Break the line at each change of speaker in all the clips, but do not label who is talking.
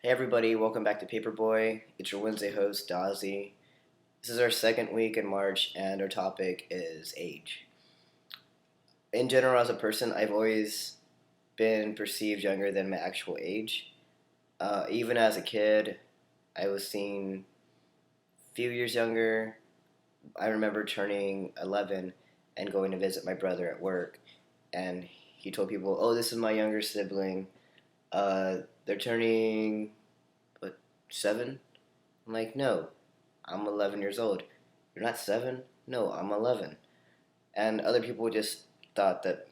Hey everybody, welcome back to Paperboy. It's your Wednesday host, Dahzi. This is our second week in March, and our topic is age. In general, as a person, I've always been perceived younger than my actual age. Even as a kid, I was seen a few years younger. I remember turning 11 and going to visit my brother at work, and he told people, "Oh, this is my younger sibling. They're turning, what, 7?" I'm like, "No, I'm 11 years old." "You're not 7?" "No, I'm 11." And other people just thought that,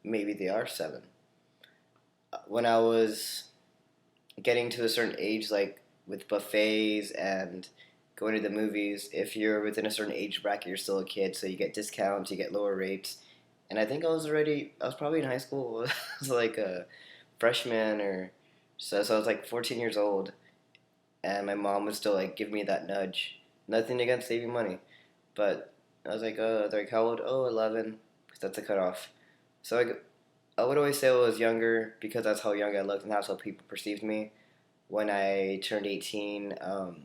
maybe they are 7. When I was getting to a certain age, like with buffets and going to the movies, if you're within a certain age bracket, you're still a kid, so you get discounts, you get lower rates. And I think I was probably in high school. I was like a freshman or so I was like 14 years old, and my mom would still like give me that nudge. Nothing against saving money, but I was like, they're like, how old? Oh, 11, because that's the cutoff. So I would always say I was younger because that's how young I looked and that's how people perceived me. When I turned 18, not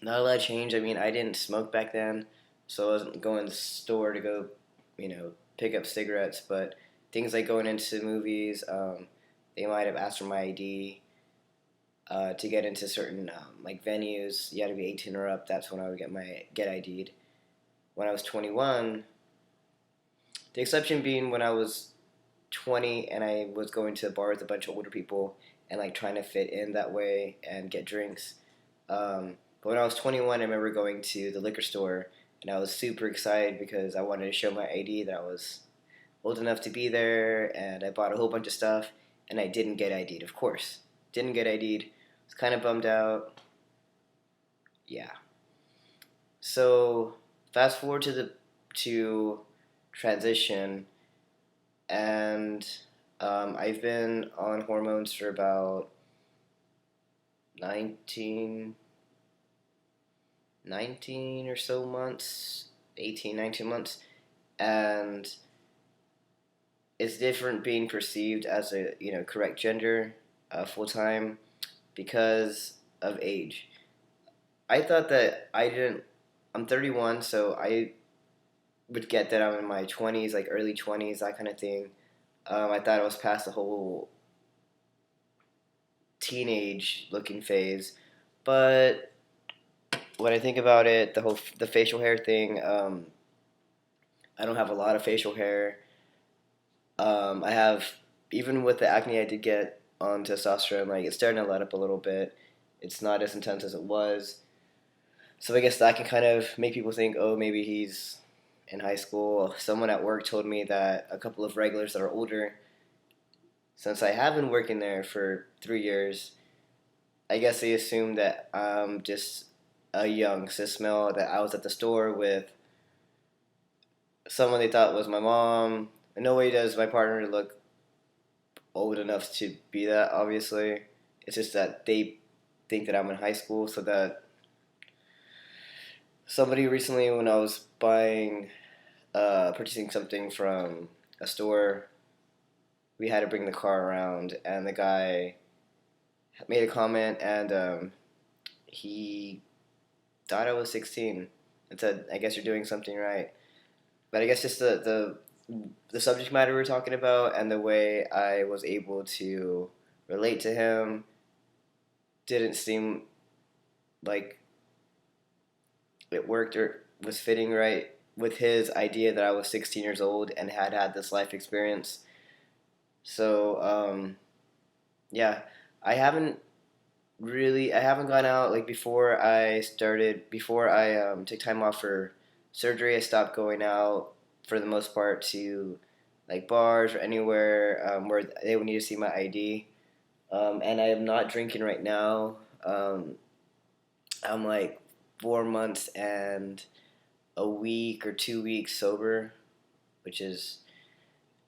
a lot changed. I mean, I didn't smoke back then, so I wasn't going to the store to go, pick up cigarettes. But things like going into movies, they might have asked for my ID. To get into certain like venues, you had to be 18 or up. That's when I would get ID'd. When I was 21, the exception being when I was 20 and I was going to a bar with a bunch of older people and like trying to fit in that way and get drinks. But when I was 21, I remember going to the liquor store and I was super excited because I wanted to show my ID that I was old enough to be there, and I bought a whole bunch of stuff and I didn't get ID'd, of course. Didn't get ID'd. Was kind of bummed out. Yeah. So fast forward to transition, and I've been on hormones for about 19, 19 or so months, 18, 19 months, and it's different being perceived as a correct gender full time because of age. I thought that I didn't. I'm 31, so I would get that I'm in my 20s, like early 20s, that kind of thing. I thought I was past the whole teenage looking phase, but when I think about it, the facial hair thing, I don't have a lot of facial hair. I have, even with the acne I did get on testosterone, like it's starting to let up a little bit. It's not as intense as it was. So I guess that can kind of make people think, oh, maybe he's in high school. Someone at work told me that a couple of regulars that are older, since I have been working there for 3 years, I guess they assumed that I'm just a young cis male, that I was at the store with someone they thought was my mom. In no way does my partner look old enough to be that, obviously. It's just that they think that I'm in high school, so that somebody recently, when I was purchasing something from a store, we had to bring the car around, and the guy made a comment, and he thought I was 16 and said, "I guess you're doing something right." But I guess just the subject matter we were talking about and the way I was able to relate to him didn't seem like it worked or was fitting right with his idea that I was 16 years old and had had this life experience. So yeah, I haven't I haven't gone out like before I took time off for surgery. I stopped going out for the most part to like bars or anywhere where they would need to see my ID. And I am not drinking right now. I'm like 4 months and a week or 2 weeks sober, which is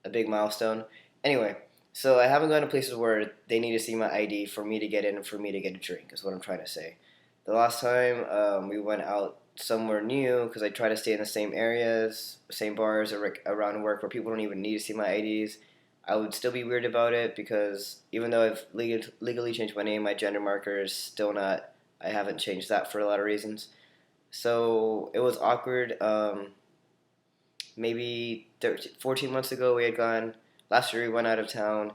a big milestone. Anyway, so I haven't gone to places where they need to see my ID for me to get in and for me to get a drink, is what I'm trying to say. The last time we went out somewhere new, because I try to stay in the same areas, same bars around work where people don't even need to see my IDs. I would still be weird about it because even though I've legally changed my name, my gender marker is still not. I haven't changed that for a lot of reasons. So it was awkward. Maybe 13, 14 months ago, we had gone. Last year, we went out of town,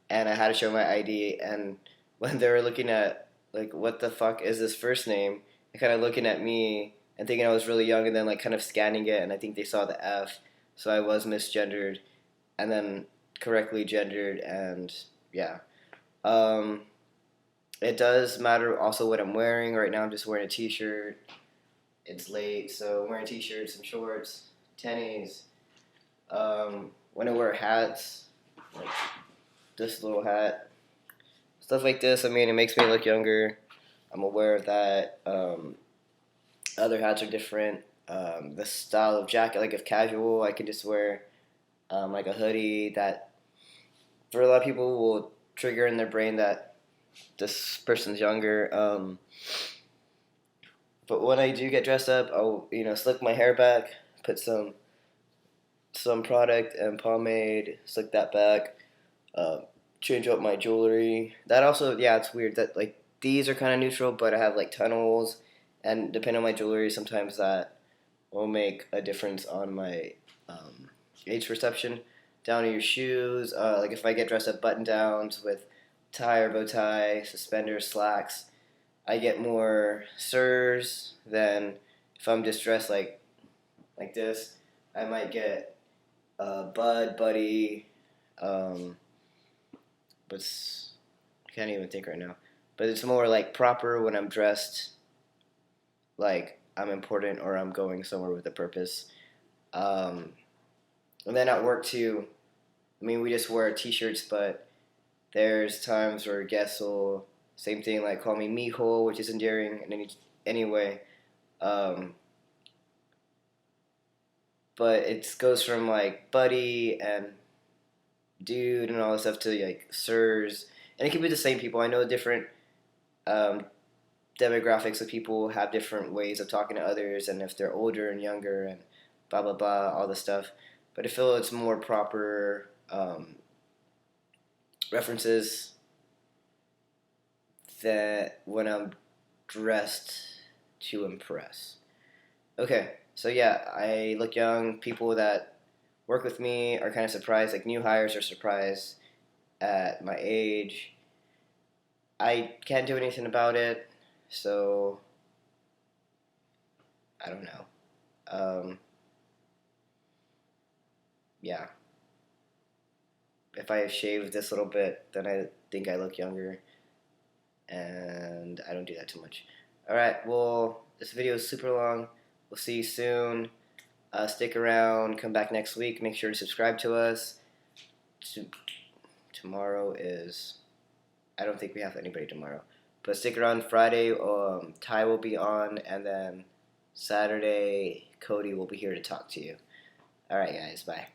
and I had to show my ID. And when they were looking at like, what the fuck is this first name? They kind of looking at me and thinking I was really young, and then like kind of scanning it, and I think they saw the F, so I was misgendered, and then correctly gendered, and yeah. Um, it does matter also what I'm wearing. Right now, I'm just wearing a t-shirt. It's late, so I'm wearing a t-shirt, some shorts, tennies. When I wear hats, like this little hat, stuff like this. I mean, it makes me look younger. I'm aware of that. Other hats are different. The style of jacket, like if casual, I could just wear like a hoodie that for a lot of people will trigger in their brain that this person's younger. But when I do get dressed up, I'll slick my hair back, put some product and pomade, slick that back, uh, change up my jewelry. That also, yeah, it's weird that like these are kind of neutral, but I have like tunnels, and depending on my jewelry, sometimes that will make a difference on my age perception. Down to your shoes, like if I get dressed up button downs with tie or bow tie, suspenders, slacks, I get more sirs than if I'm just dressed like this. I might get bud, buddy, um, but I can't even think right now. But it's more like proper when I'm dressed like I'm important or I'm going somewhere with a purpose. Um, and then at work too, I mean, we just wear t-shirts, but there's times where guests will, same thing, like call me mijo, which is endearing in any way. Um, but it goes from like buddy and dude and all this stuff to like sirs, and it can be the same people. I know different um, demographics of people have different ways of talking to others, and if they're older and younger and blah blah blah, all this stuff. But I feel it's more proper references that when I'm dressed to impress. Okay, so yeah, I look young. People that work with me are kind of surprised. Like new hires are surprised at my age. I can't do anything about it, so I don't know. Um, yeah, if I shave this little bit, then I think I look younger, and I don't do that too much. All right, well, this video is super long. We'll see you soon. Stick around. Come back next week. Make sure to subscribe to us. Tomorrow is. I don't think we have anybody tomorrow. But stick around. Friday, Ty will be on, and then Saturday, Cody will be here to talk to you. All right, guys. Bye.